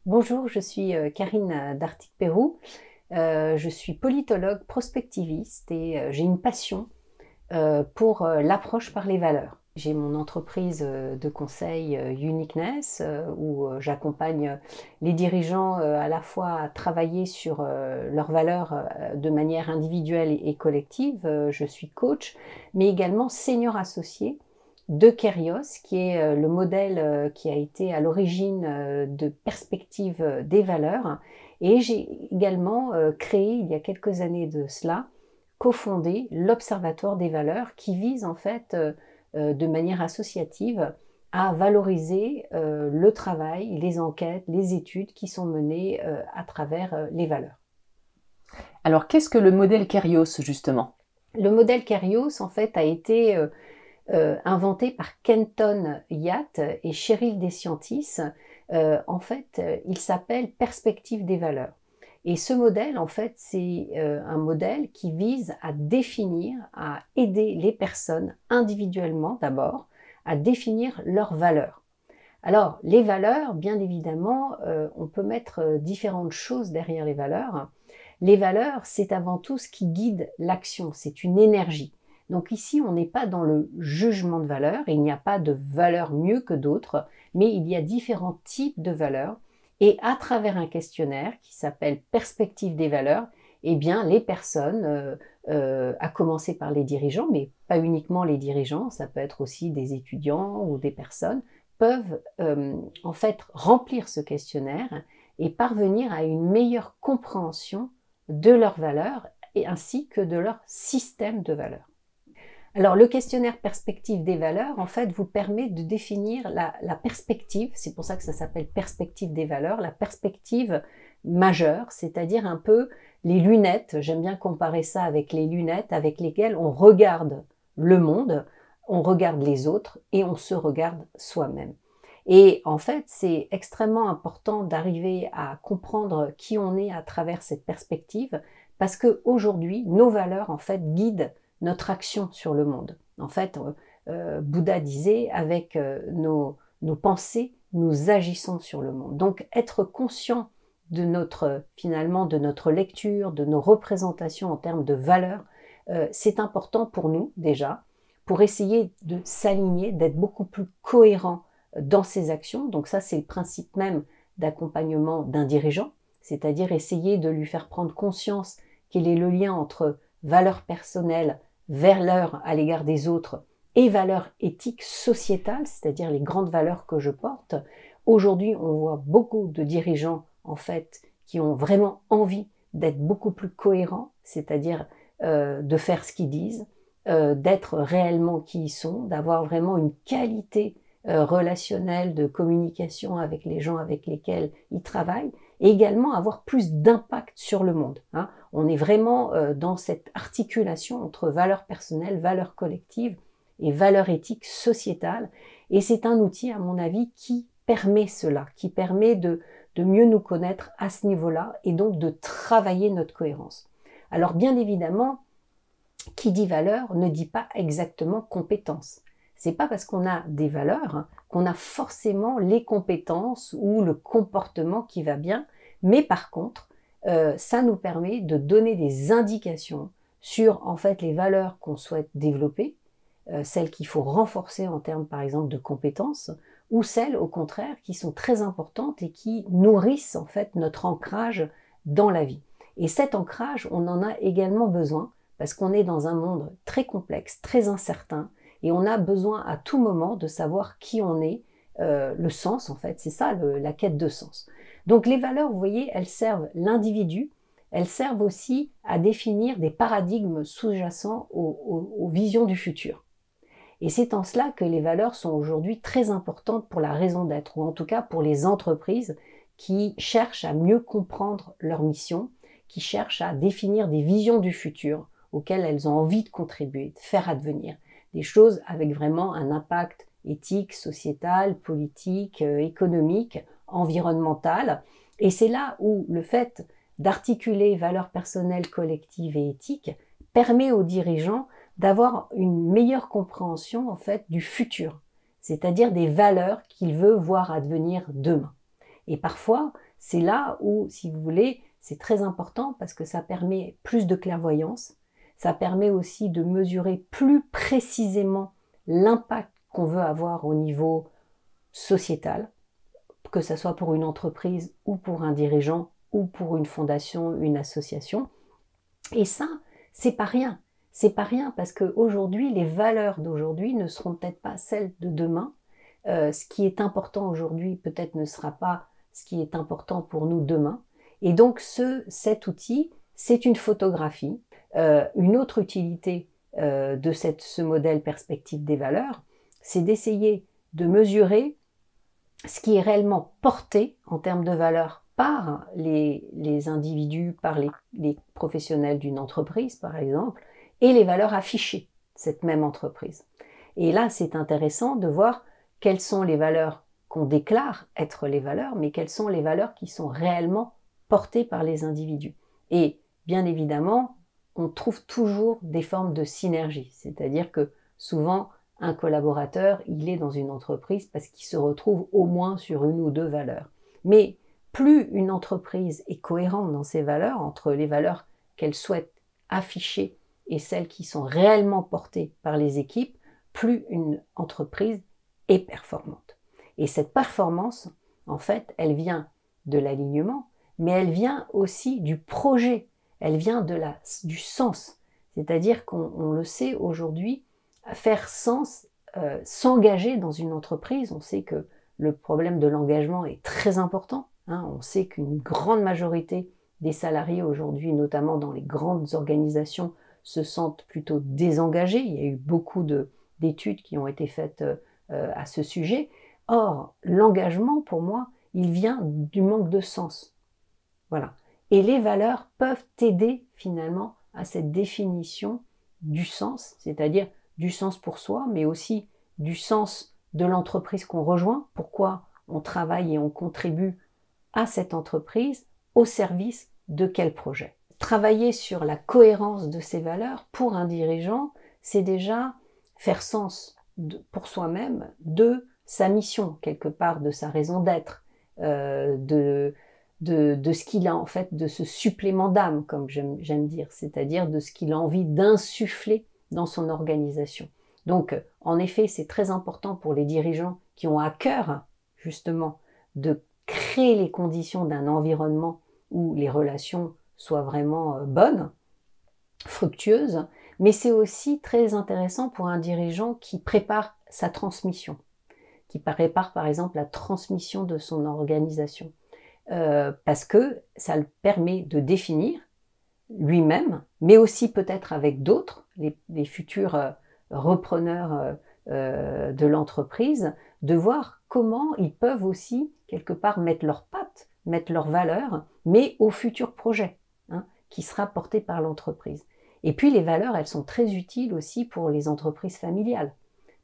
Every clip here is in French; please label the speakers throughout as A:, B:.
A: Bonjour, je suis Karine Dartic-Pérou. Je suis politologue prospectiviste et j'ai une passion pour l'approche par les valeurs. J'ai mon entreprise de conseil Uniqueness où j'accompagne les dirigeants à la fois à travailler sur leurs valeurs de manière individuelle et collective. Je suis coach, mais également senior associé de Kerios, qui est le modèle qui a été à l'origine de Perspective des valeurs. Et j'ai également créé, il y a quelques années de cela, cofondé l'Observatoire des valeurs qui vise en fait de manière associative à valoriser le travail, les enquêtes, les études qui sont menées à travers les valeurs.
B: Alors, qu'est-ce que le modèle Kerios, justement?
A: Le modèle Kerios, en fait, a été inventé par Kenton Yatt et Cheryl Desciantis. En fait, il s'appelle Perspective des valeurs. Et ce modèle, en fait, c'est un modèle qui vise à définir, à aider les personnes individuellement d'abord, à définir leurs valeurs. Alors, les valeurs, bien évidemment, on peut mettre différentes choses derrière les valeurs. Les valeurs, c'est avant tout ce qui guide l'action, c'est une énergie. Donc ici, on n'est pas dans le jugement de valeurs, il n'y a pas de valeurs mieux que d'autres, mais il y a différents types de valeurs. Et à travers un questionnaire qui s'appelle Perspective des valeurs, eh bien, les personnes, à commencer par les dirigeants, mais pas uniquement les dirigeants, ça peut être aussi des étudiants ou des personnes, peuvent en fait remplir ce questionnaire et parvenir à une meilleure compréhension de leurs valeurs et ainsi que de leur système de valeurs. Alors, le questionnaire perspective des valeurs, en fait, vous permet de définir la perspective, c'est pour ça que ça s'appelle perspective des valeurs, la perspective majeure, c'est-à-dire un peu les lunettes, j'aime bien comparer ça avec les lunettes avec lesquelles on regarde le monde, on regarde les autres et on se regarde soi-même. Et en fait, c'est extrêmement important d'arriver à comprendre qui on est à travers cette perspective parce qu'aujourd'hui, nos valeurs, en fait, guident notre action sur le monde. En fait, Bouddha disait, avec nos pensées, nous agissons sur le monde. Donc, être conscient de finalement, de notre lecture, de nos représentations en termes de valeurs, c'est important pour nous, déjà, pour essayer de s'aligner, d'être beaucoup plus cohérent dans ses actions. Donc ça, c'est le principe même d'accompagnement d'un dirigeant, c'est-à-dire essayer de lui faire prendre conscience quel est le lien entre valeurs personnelles, valeurs à l'égard des autres et valeurs éthiques sociétales, c'est-à-dire les grandes valeurs que je porte. Aujourd'hui, on voit beaucoup de dirigeants, en fait, qui ont vraiment envie d'être beaucoup plus cohérents, c'est-à-dire de faire ce qu'ils disent, d'être réellement qui ils sont, d'avoir vraiment une qualité relationnelle de communication avec les gens avec lesquels ils travaillent, et également avoir plus d'impact sur le monde. Hein. On est vraiment dans cette articulation entre valeurs personnelles, valeurs collectives et valeurs éthiques sociétales. Et c'est un outil, à mon avis, qui permet cela, qui permet de mieux nous connaître à ce niveau-là et donc de travailler notre cohérence. Alors bien évidemment, qui dit valeur ne dit pas exactement compétence. C'est pas parce qu'on a des valeurs qu'on a forcément les compétences ou le comportement qui va bien, mais par contre, ça nous permet de donner des indications sur en fait les valeurs qu'on souhaite développer, celles qu'il faut renforcer en termes par exemple de compétences, ou celles au contraire qui sont très importantes et qui nourrissent en fait notre ancrage dans la vie. Et cet ancrage, on en a également besoin parce qu'on est dans un monde très complexe, très incertain, et on a besoin à tout moment de savoir qui on est, le sens en fait, c'est ça la quête de sens. Donc les valeurs, vous voyez, elles servent l'individu, elles servent aussi à définir des paradigmes sous-jacents aux visions du futur. Et c'est en cela que les valeurs sont aujourd'hui très importantes pour la raison d'être, ou en tout cas pour les entreprises qui cherchent à mieux comprendre leur mission, qui cherchent à définir des visions du futur auxquelles elles ont envie de contribuer, de faire advenir. Des choses avec vraiment un impact éthique, sociétal, politique, économique, environnemental. Et c'est là où le fait d'articuler valeurs personnelles, collectives et éthiques permet aux dirigeants d'avoir une meilleure compréhension en fait du futur, c'est-à-dire des valeurs qu'il veut voir advenir demain. Et parfois, c'est là où, si vous voulez, c'est très important parce que ça permet plus de clairvoyance, ça permet aussi de mesurer plus précisément l'impact qu'on veut avoir au niveau sociétal, que ce soit pour une entreprise ou pour un dirigeant ou pour une fondation, une association. Et ça, c'est pas rien. C'est pas rien parce qu'aujourd'hui, les valeurs d'aujourd'hui ne seront peut-être pas celles de demain. Ce qui est important aujourd'hui peut-être ne sera pas ce qui est important pour nous demain. Et donc cet outil, c'est une photographie. Une autre utilité de ce modèle perspective des valeurs, c'est d'essayer de mesurer ce qui est réellement porté en termes de valeurs par les individus, par les professionnels d'une entreprise par exemple, et les valeurs affichées de cette même entreprise. Et là, c'est intéressant de voir quelles sont les valeurs qu'on déclare être les valeurs, mais quelles sont les valeurs qui sont réellement portées par les individus. Et bien évidemment, on trouve toujours des formes de synergie, c'est-à-dire que souvent, un collaborateur, il est dans une entreprise parce qu'il se retrouve au moins sur une ou deux valeurs. Mais plus une entreprise est cohérente dans ses valeurs, entre les valeurs qu'elle souhaite afficher et celles qui sont réellement portées par les équipes, plus une entreprise est performante. Et cette performance, en fait, elle vient de l'alignement, mais elle vient aussi du projet, elle vient du sens. C'est-à-dire qu'on le sait aujourd'hui, faire sens, s'engager dans une entreprise, on sait que le problème de l'engagement est très important. On sait qu'une grande majorité des salariés aujourd'hui, notamment dans les grandes organisations, se sentent plutôt désengagés. Il y a eu beaucoup d'études qui ont été faites à ce sujet. Or, l'engagement, pour moi, il vient du manque de sens. Voilà. Et les valeurs peuvent aider finalement à cette définition du sens, c'est-à-dire du sens pour soi, mais aussi du sens de l'entreprise qu'on rejoint, pourquoi on travaille et on contribue à cette entreprise, au service de quel projet. Travailler sur la cohérence de ces valeurs pour un dirigeant, c'est déjà faire sens pour soi-même de sa mission, quelque part, de sa raison d'être, de ce qu'il a en fait, de ce supplément d'âme, comme j'aime dire, c'est-à-dire de ce qu'il a envie d'insuffler dans son organisation. Donc, en effet, c'est très important pour les dirigeants qui ont à cœur, justement, de créer les conditions d'un environnement où les relations soient vraiment bonnes, fructueuses, mais c'est aussi très intéressant pour un dirigeant qui prépare sa transmission, qui prépare par exemple la transmission de son organisation, parce que ça le permet de définir lui-même, mais aussi peut-être avec d'autres, les futurs repreneurs de l'entreprise, de voir comment ils peuvent aussi quelque part mettre leurs pattes, mettre leurs valeurs, mais au futur projet qui sera porté par l'entreprise. Et puis les valeurs, elles sont très utiles aussi pour les entreprises familiales,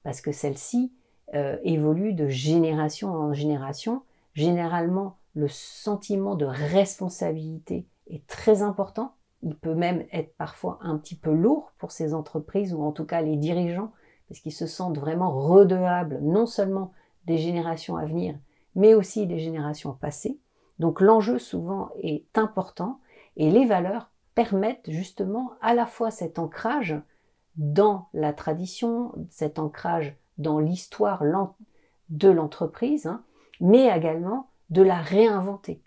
A: parce que celles-ci évoluent de génération en génération. Généralement, le sentiment de responsabilité est très important. Il peut même être parfois un petit peu lourd pour ces entreprises, ou en tout cas les dirigeants, parce qu'ils se sentent vraiment redevables, non seulement des générations à venir, mais aussi des générations passées. Donc l'enjeu souvent est important, et les valeurs permettent justement à la fois cet ancrage dans la tradition, cet ancrage dans l'histoire de l'entreprise, mais également de la réinventer,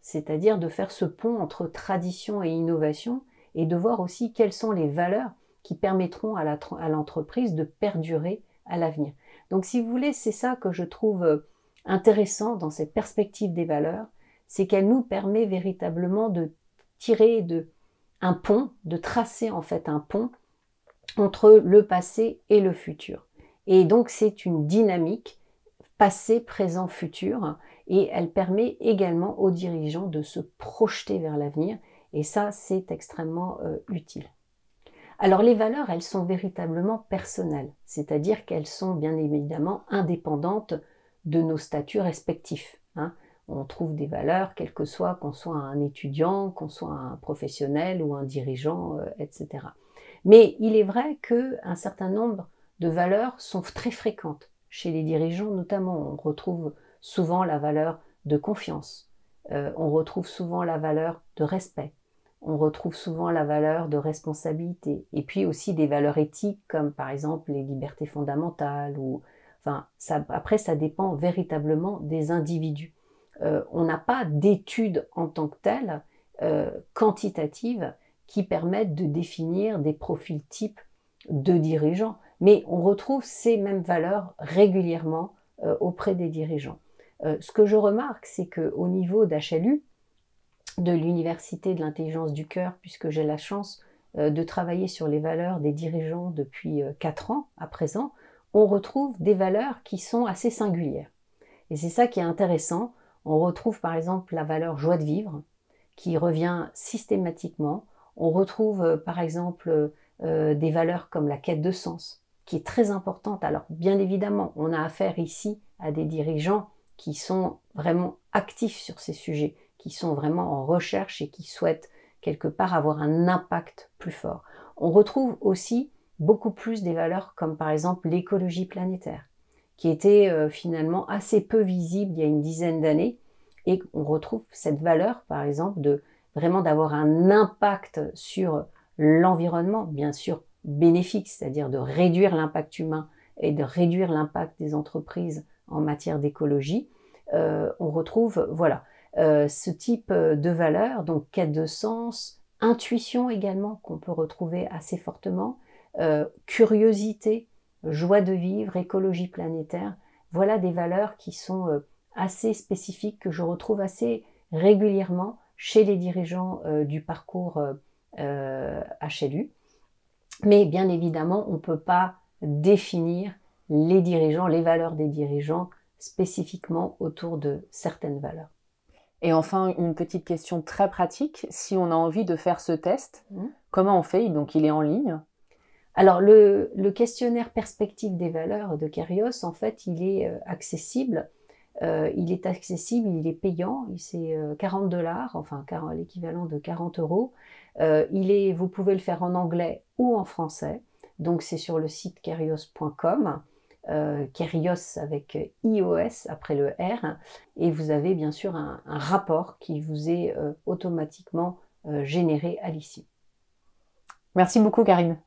A: c'est-à-dire de faire ce pont entre tradition et innovation, et de voir aussi quelles sont les valeurs qui permettront à l'entreprise de perdurer à l'avenir. Donc si vous voulez, c'est ça que je trouve intéressant dans cette perspective des valeurs, c'est qu'elle nous permet véritablement de tirer un pont, de tracer en fait un pont entre le passé et le futur. Et donc c'est une dynamique passé, présent, futur, et elle permet également aux dirigeants de se projeter vers l'avenir, et ça c'est extrêmement utile. Alors les valeurs, elles sont véritablement personnelles, c'est-à-dire qu'elles sont bien évidemment indépendantes de nos statuts respectifs. On trouve des valeurs, quel que soit, qu'on soit un étudiant, qu'on soit un professionnel ou un dirigeant, etc. Mais il est vrai qu'un certain nombre de valeurs sont très fréquentes. Chez les dirigeants notamment, on retrouve souvent la valeur de confiance, On retrouve souvent la valeur de respect. On retrouve souvent la valeur de responsabilité. Et puis aussi des valeurs éthiques comme par exemple les libertés fondamentales. Enfin, après, ça dépend véritablement des individus. On n'a pas d'études en tant que telles, quantitatives, qui permettent de définir des profils types de dirigeants. Mais on retrouve ces mêmes valeurs régulièrement auprès des dirigeants. Ce que je remarque, c'est qu'au niveau d'HLU, de l'Université de l'intelligence du cœur, puisque j'ai la chance de travailler sur les valeurs des dirigeants depuis 4 ans à présent, on retrouve des valeurs qui sont assez singulières. Et c'est ça qui est intéressant. On retrouve par exemple la valeur joie de vivre, qui revient systématiquement. On retrouve par exemple des valeurs comme la quête de sens, qui est très importante. Alors bien évidemment, on a affaire ici à des dirigeants qui sont vraiment actifs sur ces sujets, qui sont vraiment en recherche et qui souhaitent quelque part avoir un impact plus fort. On retrouve aussi beaucoup plus des valeurs comme par exemple l'écologie planétaire, qui était finalement assez peu visible il y a une dizaine d'années, et on retrouve cette valeur par exemple de vraiment d'avoir un impact sur l'environnement, bien sûr bénéfique, c'est-à-dire de réduire l'impact humain et de réduire l'impact des entreprises en matière d'écologie. On retrouve voilà ce type de valeurs, donc quête de sens, intuition également qu'on peut retrouver assez fortement, curiosité, joie de vivre, écologie planétaire. Voilà des valeurs qui sont assez spécifiques, que je retrouve assez régulièrement chez les dirigeants du parcours HLU. Mais bien évidemment, on ne peut pas définir les dirigeants, les valeurs des dirigeants spécifiquement autour de certaines valeurs.
B: Et enfin, une petite question très pratique. Si on a envie de faire ce test, comment on fait? Donc, il est en ligne.
A: Alors, le questionnaire perspective des valeurs de Kérios, en fait, il est accessible. Il est payant. C'est 40 $, enfin l'équivalent de 40 €. Vous pouvez le faire en anglais ou en français. Donc, c'est sur le site kérios.com. Kérios avec IOS après le R, et vous avez bien sûr un rapport qui vous est automatiquement généré à l'issue.
B: Merci beaucoup, Karine.